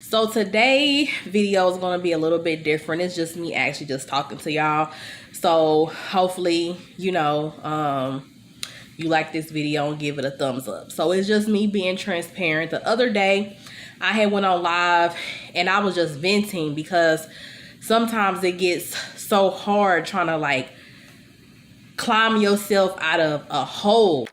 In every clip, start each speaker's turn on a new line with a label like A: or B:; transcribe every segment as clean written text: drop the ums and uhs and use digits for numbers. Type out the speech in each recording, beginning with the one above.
A: So today video is going to be a little bit different. It's just me actually just talking to y'all. So hopefully, you like this video and give it a thumbs up. So it's just me being transparent. The other day I had went on live and I was just venting because sometimes it gets so hard trying to like climb yourself out of a hole.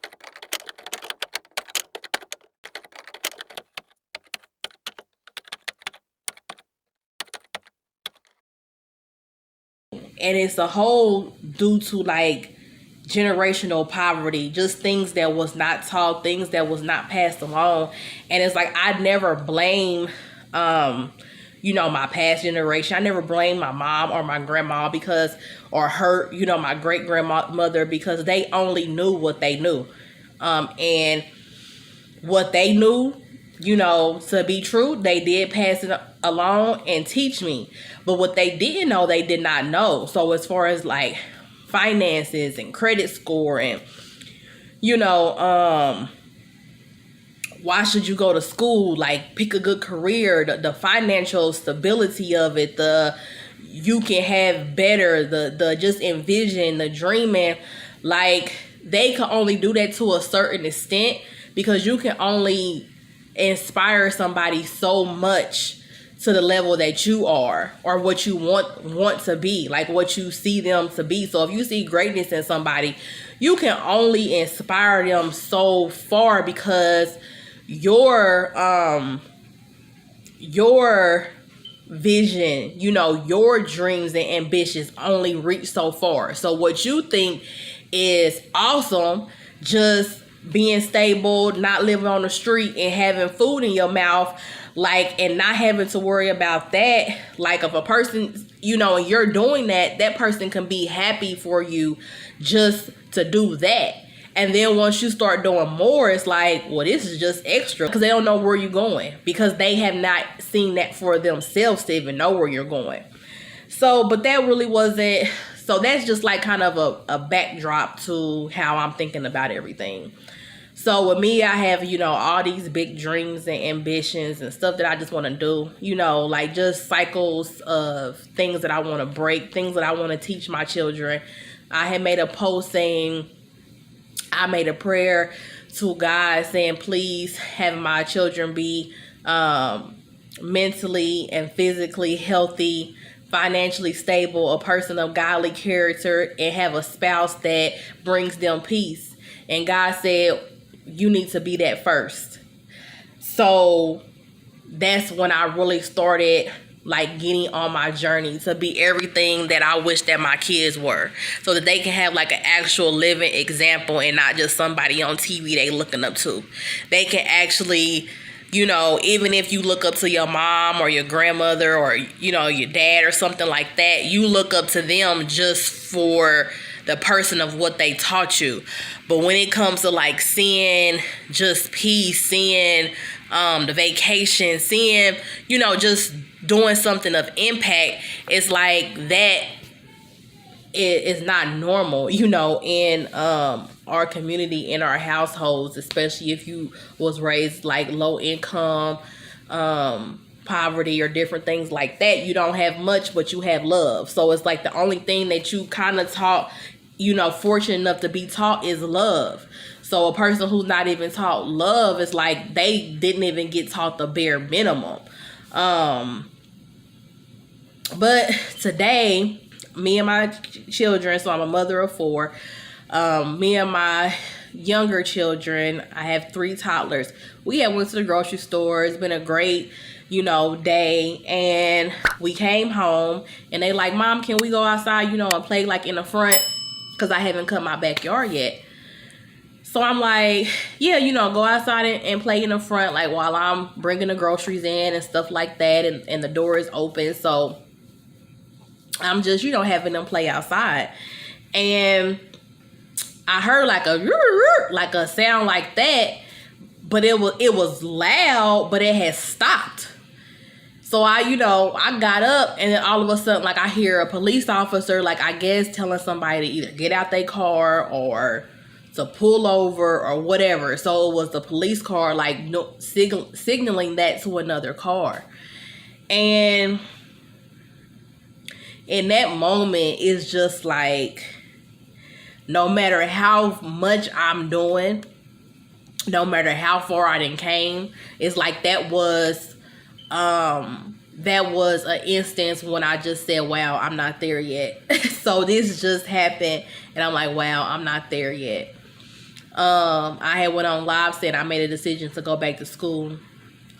A: And it's a hole due to like generational poverty, just things that was not taught, things that was not passed along. And it's like I never blame my past generation. I never blame my mom or my grandma because, or her, my great grandmother, because they only knew what they knew. And what they knew, to be true, they did pass it along and teach me. But what they didn't know, they did not know. So as far as like finances and credit score and, why should you go to school? Like pick a good career, the financial stability of it, you can have better, the just envision, the dreaming, like they can only do that to a certain extent because you can only inspire somebody so much to the level that you are or what you want to be, like what you see them to be. So if you see greatness in somebody, you can only inspire them so far because your vision, your dreams and ambitions only reach so far. So what you think is awesome, just being stable, not living on the street and having food in your mouth, like, and not having to worry about that. Like if a person, and you're doing that, that person can be happy for you just to do that. And then once you start doing more, it's like, well, this is just extra because they don't know where you're going because they have not seen that for themselves to even know where you're going. So, but that really wasn't, so that's just like kind of a backdrop to how I'm thinking about everything. So with me, I have, all these big dreams and ambitions and stuff that I just want to do, like just cycles of things that I want to break, things that I want to teach my children. I had made a post saying, I made a prayer to God saying, please have my children be mentally and physically healthy, financially stable, a person of godly character, and have a spouse that brings them peace. And God said, you need to be that first. So that's when I really started like getting on my journey to be everything that I wish that my kids were, so that they can have like an actual living example and not just somebody on TV they looking up to. They can actually, even if you look up to your mom or your grandmother or, your dad or something like that, you look up to them just for the person of what they taught you. But when it comes to like seeing just peace, seeing the vacation, seeing, just doing something of impact, it's like that is not normal, in our community, in our households, especially if you was raised like low income, poverty or different things like that. You don't have much, but you have love. So it's like the only thing that you kind of taught, fortunate enough to be taught, is love. So a person who's not even taught love is like they didn't even get taught the bare minimum. But today, me and my children, so I'm a mother of 4, me and my younger children, I have 3 toddlers. We had went to the grocery store. It's been a great, day. And we came home and they like, Mom, can we go outside, and play like in the front? Because I haven't cut my backyard yet. So I'm like, yeah, go outside and play in the front, like while I'm bringing the groceries in and stuff like that. And the door is open. So I'm just, having them play outside. And I heard like a sound like that, but it was loud, but it had stopped. So I got up and then all of a sudden, like I hear a police officer, like I guess telling somebody to either get out their car or to pull over or whatever. So it was the police car, like signaling that to another car. And in that moment, it's just like, no matter how much I'm doing, no matter how far I done came, it's like that was an instance when I just said, wow, I'm not there yet. So this just happened and I'm like, wow, I'm not there yet. I had went on live saying I made a decision to go back to school.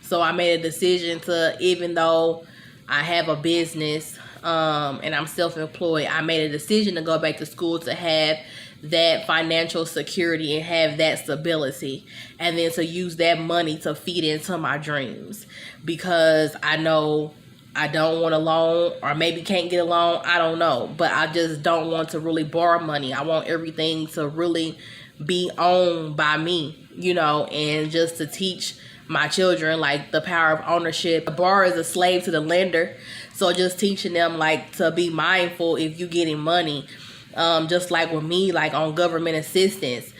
A: So I made a decision to, even though I have a business and I'm self-employed, I made a decision to go back to school to have that financial security and have that stability, and then to use that money to feed into my dreams, because I know I don't want a loan, or maybe can't get a loan, I don't know, but I just don't want to really borrow money. I want everything to really be owned by me, and just to teach my children like the power of ownership. The borrower is a slave to the lender, so just teaching them like to be mindful if you getting money. Just like with me, like on government assistance,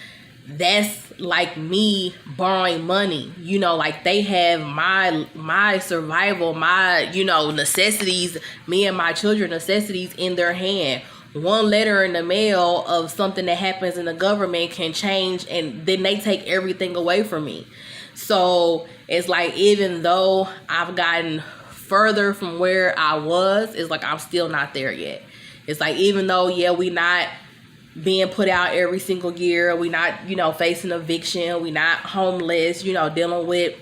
A: that's like me borrowing money, like they have my survival, my, necessities, me and my children necessities in their hand. One letter in the mail of something that happens in the government can change, and then they take everything away from me. So it's like, even though I've gotten further from where I was, it's like I'm still not there yet. It's like, even though, yeah, we not being put out every single year, we not, facing eviction, we not homeless, dealing with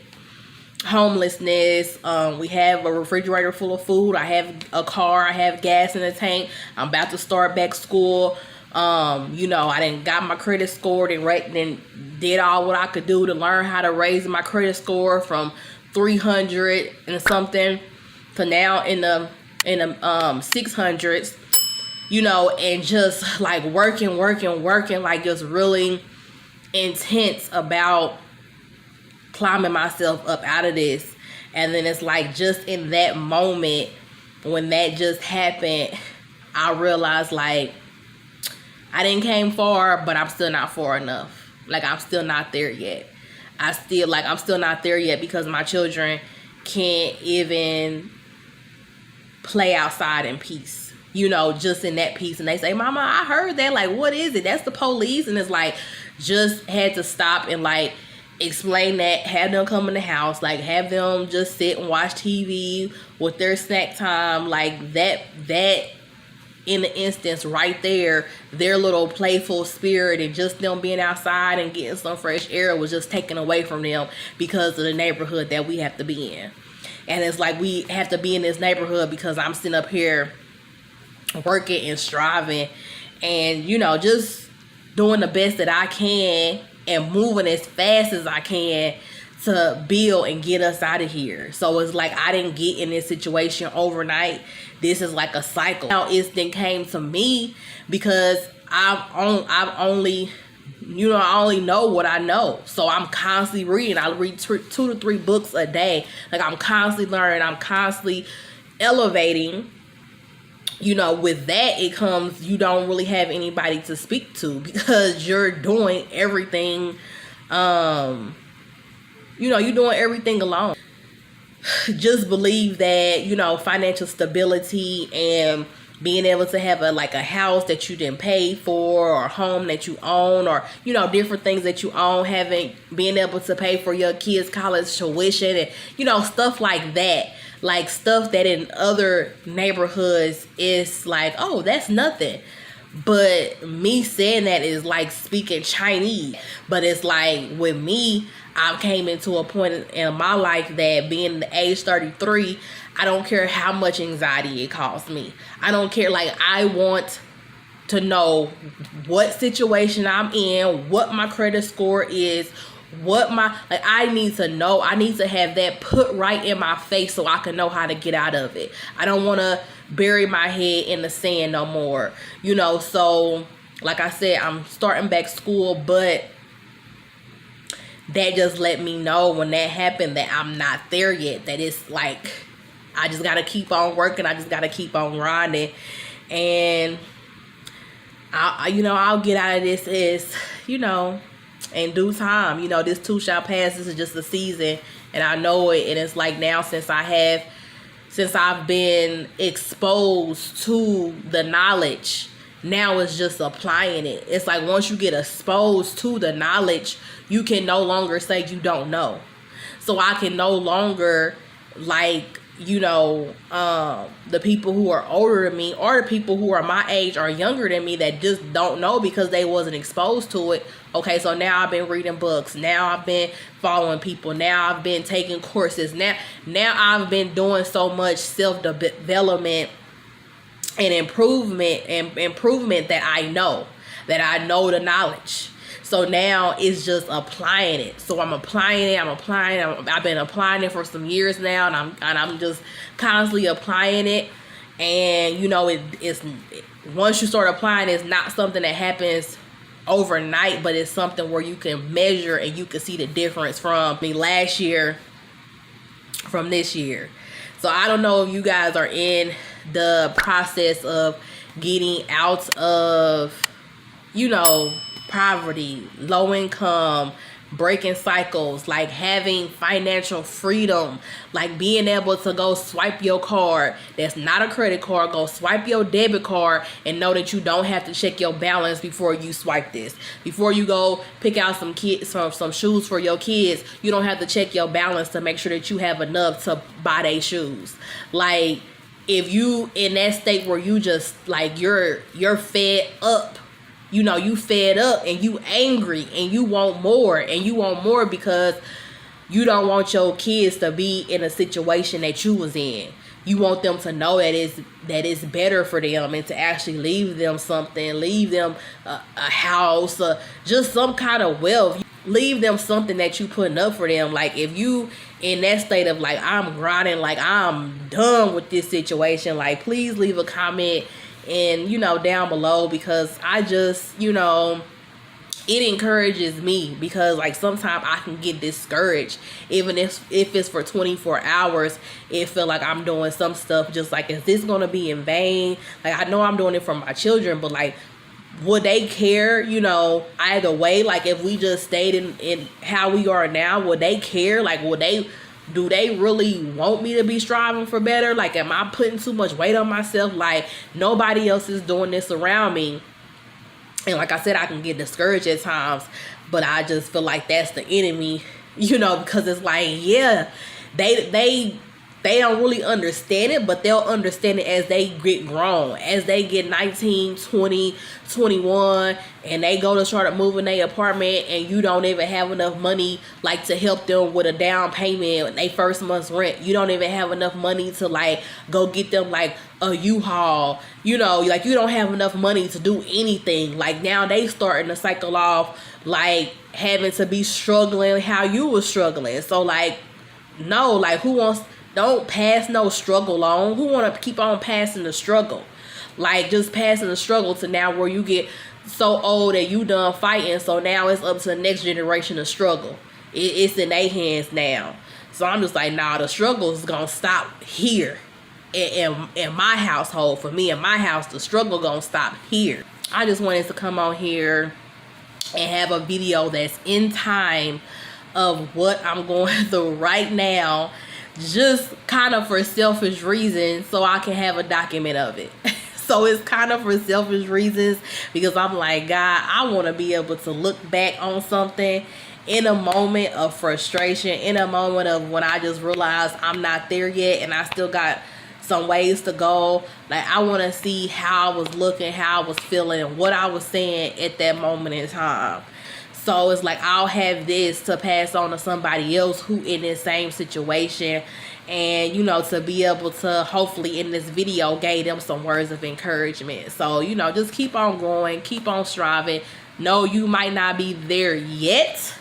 A: homelessness. We have a refrigerator full of food. I have a car. I have gas in the tank. I'm about to start back school. I done got my credit score and did all what I could do to learn how to raise my credit score from 300 and something to now in the 600s. And just like working, like just really intense about climbing myself up out of this. And then it's like, just in that moment when that just happened, I realized like I didn't came far, but I'm still not far enough. Like, I'm still not there yet. I'm still not there yet, because my children can't even play outside in peace. Just in that piece. And they say, Mama, I heard that. Like, what is it? That's the police. And it's like, just had to stop and like explain that, have them come in the house, like have them just sit and watch TV with their snack time. Like that in the instance right there, their little playful spirit and just them being outside and getting some fresh air was just taken away from them because of the neighborhood that we have to be in. And it's like, we have to be in this neighborhood because I'm sitting up here working and striving and just doing the best that I can and moving as fast as I can to build and get us out of here. So it's like, I didn't get in this situation overnight. This is like a cycle. Now it then came to me because I only know what I know. So I'm constantly reading. I read 2 to 3 books a day. Like, I'm constantly learning. I'm constantly elevating. With that, it comes, you don't really have anybody to speak to because you're doing everything, you're doing everything alone. Just believe that, financial stability and being able to have a house that you didn't pay for, or a home that you own, or, different things that you own, being able to pay for your kids' college tuition and, stuff like that. Like stuff that in other neighborhoods is like, oh, that's nothing. But me saying that is like speaking Chinese. But it's like, with me, I came into a point in my life that, being the age 33, I don't care how much anxiety it costs me. I don't care. Like, I want to know what situation I'm in, what my credit score is, I need to know. I need to have that put right in my face so I can know how to get out of it. I don't want to bury my head in the sand no more. So like I said, I'm starting back school, but that just let me know when that happened that I'm not there yet. That it's like, I just got to keep on working. I just got to keep on grinding. And I'll get out of this in due time. This too shall pass. This is just a season, and I know it. And it's like, now, since I have since I've been exposed to the knowledge, now it's just applying it. It's like once you get exposed to the knowledge, you can no longer say you don't know. So I can no longer, like, the people who are older than me or the people who are my age or younger than me that just don't know because they wasn't exposed to it. Okay, so now I've been reading books. Now I've been following people. Now I've been taking courses. Now I've been doing so much self-development and improvement that I know the knowledge. So now it's just applying it. So I'm applying it. I've been applying it for some years now, and I'm just constantly applying it. And it's once you start applying, it's not something that happens overnight, but it's something where you can measure and you can see the difference from me last year from this year. So I don't know if you guys are in the process of getting out of poverty, low income, breaking cycles, like having financial freedom, like being able to go swipe your card that's not a credit card, go swipe your debit card and know that you don't have to check your balance before you swipe this. Before you go pick out some shoes for your kids, you don't have to check your balance to make sure that you have enough to buy their shoes. Like, if you in that state where you just like you're fed up, you fed up and you angry and you want more because you don't want your kids to be in a situation that you was in. You want them to know that it's better for them and to actually leave them something, leave them a house, just some kind of wealth. Leave them something that you putting up for them. Like, if you in that state of like, I'm grinding, like I'm done with this situation, like please leave a comment and down below, because I just it encourages me, because like sometimes I can get discouraged even if it's for 24 hours. It feel like I'm doing some stuff just like, is this gonna be in vain? Like, I know I'm doing it for my children, but like, would they care either way? Like, if we just stayed in how we are now, would they care? Like, do they really want me to be striving for better? Like, am I putting too much weight on myself? Like, nobody else is doing this around me. And like I said, I can get discouraged at times, but I just feel like that's the enemy, because it's like, yeah, they don't really understand it, but they'll understand it as they get grown, as they get 19, 20, 21, and they go to start moving their apartment, and you don't even have enough money like to help them with a down payment, their first month's rent. You don't even have enough money to like go get them like a U-Haul, like you don't have enough money to do anything. Like, now they starting to cycle off like having to be struggling how you were struggling. So like, no, like, don't pass no struggle on. Who want to keep on passing the struggle? Like, just passing the struggle to now where you get so old that you done fighting. So now it's up to the next generation to struggle. It's in their hands now. So I'm just like, nah, the struggle is going to stop here. In my household, for me in my house, the struggle going to stop here. I just wanted to come on here and have a video that's in time of what I'm going through right now, just kind of for selfish reasons, so I can have a document of it. So it's kind of for selfish reasons, because I'm like, God, I want to be able to look back on something in a moment of frustration, in a moment of when I just realized I'm not there yet and I still got some ways to go. Like, I want to see how I was looking, how I was feeling, what I was saying at that moment in time. So it's like, I'll have this to pass on to somebody else who in this same situation, and to be able to hopefully in this video gave them some words of encouragement. So just keep on growing, keep on striving. No, you might not be there yet,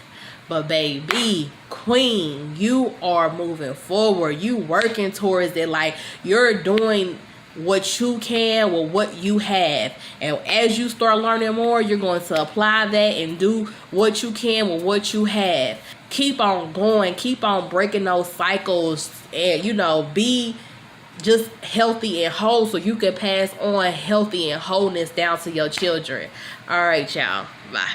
A: but baby, queen, you are moving forward. You working towards it. Like, you're doing what you can with what you have, and as you start learning more, you're going to apply that and do what you can with what you have. Keep on going, keep on breaking those cycles, and be just healthy and whole, so you can pass on healthy and wholeness down to your children. All right, y'all, bye.